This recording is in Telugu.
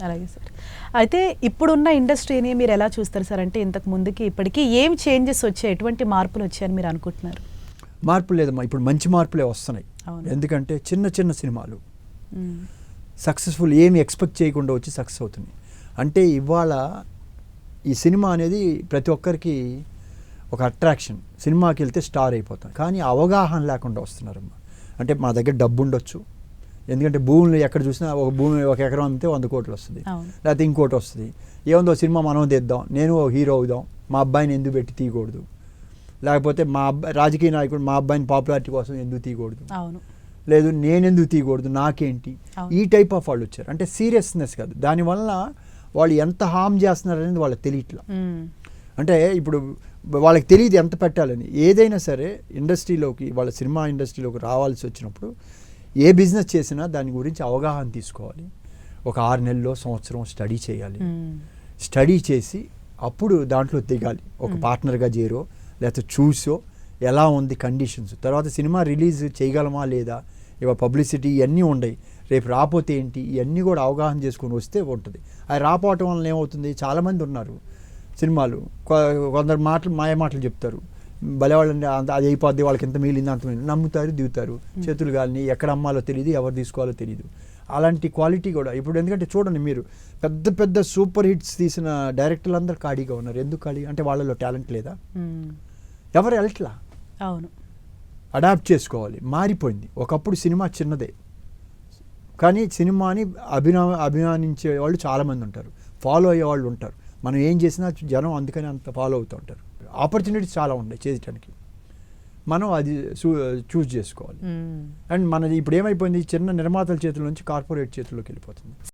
అలాగే సార్. అయితే ఇప్పుడున్న ఇండస్ట్రీని మీరు ఎలా చూస్తారు సార్? అంటే ఇంతకు ముందుకి ఇప్పటికి ఏం చేంజెస్ వచ్చాయి, ఎటువంటి మార్పులు వచ్చాయని మీరు అనుకుంటున్నారు? మార్పు లేదమ్మా, ఇప్పుడు మంచి మార్పులే వస్తున్నాయి. ఎందుకంటే చిన్న చిన్న సినిమాలు సక్సెస్ఫుల్, ఏమి ఎక్స్పెక్ట్ చేయకుండా వచ్చి సక్సెస్ అవుతున్నాయి. అంటే ఇవాళ ఈ సినిమా అనేది ప్రతి ఒక్కరికి ఒక అట్రాక్షన్. సినిమాకి వెళ్తే స్టార్ అయిపోతాం, కానీ అవగాహన లేకుండా వస్తున్నారమ్మా. అంటే మా దగ్గర డబ్బు ఉండొచ్చు, ఎందుకంటే భూములు ఎక్కడ చూసినా ఒక భూమి 1 ఎకరం అమ్మితే 100 కోట్లు వస్తుంది, లేకపోతే ఇంకోటి వస్తుంది. ఏముందో సినిమా మనం తెద్దాం, నేను హీరో అవుదాం, మా అబ్బాయిని ఎందుకు పెట్టి తీయకూడదు, లేకపోతే మా అబ్బాయి రాజకీయ నాయకుడు మా అబ్బాయిని పాపులారిటీ కోసం ఎందుకు తీయకూడదు, లేదు నేనెందుకు తీయకూడదు, నాకేంటి, ఈ టైప్ ఆఫ్ వాళ్ళు వచ్చారు. అంటే సీరియస్నెస్ కాదు, దానివల్ల వాళ్ళు ఎంత హార్మ్ చేస్తున్నారు అనేది వాళ్ళకి తెలియట్లా. అంటే ఇప్పుడు వాళ్ళకి తెలియదు ఎంత పెట్టాలని. ఏదైనా సరే ఇండస్ట్రీలోకి, వాళ్ళ సినిమా ఇండస్ట్రీలోకి రావాల్సి వచ్చినప్పుడు ఏ బిజినెస్ చేసినా దాని గురించి అవగాహన తీసుకోవాలి. ఒక 6 నెలల్లో సంవత్సరం స్టడీ చేయాలి. స్టడీ చేసి అప్పుడు దాంట్లో దిగాలి. ఒక పార్ట్నర్గా చేరో లేకపోతే చూసో ఎలా ఉంది కండిషన్స్, తర్వాత సినిమా రిలీజ్ చేయగలమా లేదా, ఇవాళ పబ్లిసిటీ ఇవన్నీ ఉన్నాయి, రేపు రాపోతే ఏంటి, ఇవన్నీ కూడా అవగాహన చేసుకొని వస్తే ఉంటుంది. అది రాపోవటం వల్ల ఏమవుతుంది, చాలామంది ఉన్నారు సినిమాలు కొందరు మాయ మాటలు చెప్తారు, భలేవాళ్ళని అది అయిపోద్ది, వాళ్ళకి ఎంత మిగిలింది అంత మిగిలింది, నమ్ముతారు, దిగుతారు, చేతులు గాలిని ఎక్కడ అమ్మాలో తెలియదు, ఎవరు తీసుకోవాలో తెలియదు. అలాంటి క్వాలిటీ కూడా ఇప్పుడు, ఎందుకంటే చూడండి మీరు పెద్ద పెద్ద సూపర్ హిట్స్ తీసిన డైరెక్టర్లు అందరూ ఖాళీగా ఉన్నారు. ఎందుకు ఖాళీ అంటే వాళ్ళలో టాలెంట్ లేదా, ఎవరు వెళ్ళట్లా. అవును, అడాప్ట్ చేసుకోవాలి, మారిపోయింది. ఒకప్పుడు సినిమా చిన్నదే, కానీ సినిమాని అభిమానించే వాళ్ళు చాలామంది ఉంటారు, ఫాలో అయ్యే వాళ్ళు ఉంటారు. మనం ఏం చేసినా జనం అందుకని అంత ఫాలో అవుతూ ఉంటారు. ఆపర్చునిటీస్ చాలా ఉన్నాయి చేయడానికి, మనం అది చూస్ చేసుకోవాలి. అండ్ మన ఇప్పుడు ఏమైపోయింది, చిన్న నిర్మాతల చేతుల నుంచి కార్పొరేట్ చేతుల్లోకి వెళ్ళిపోతుంది.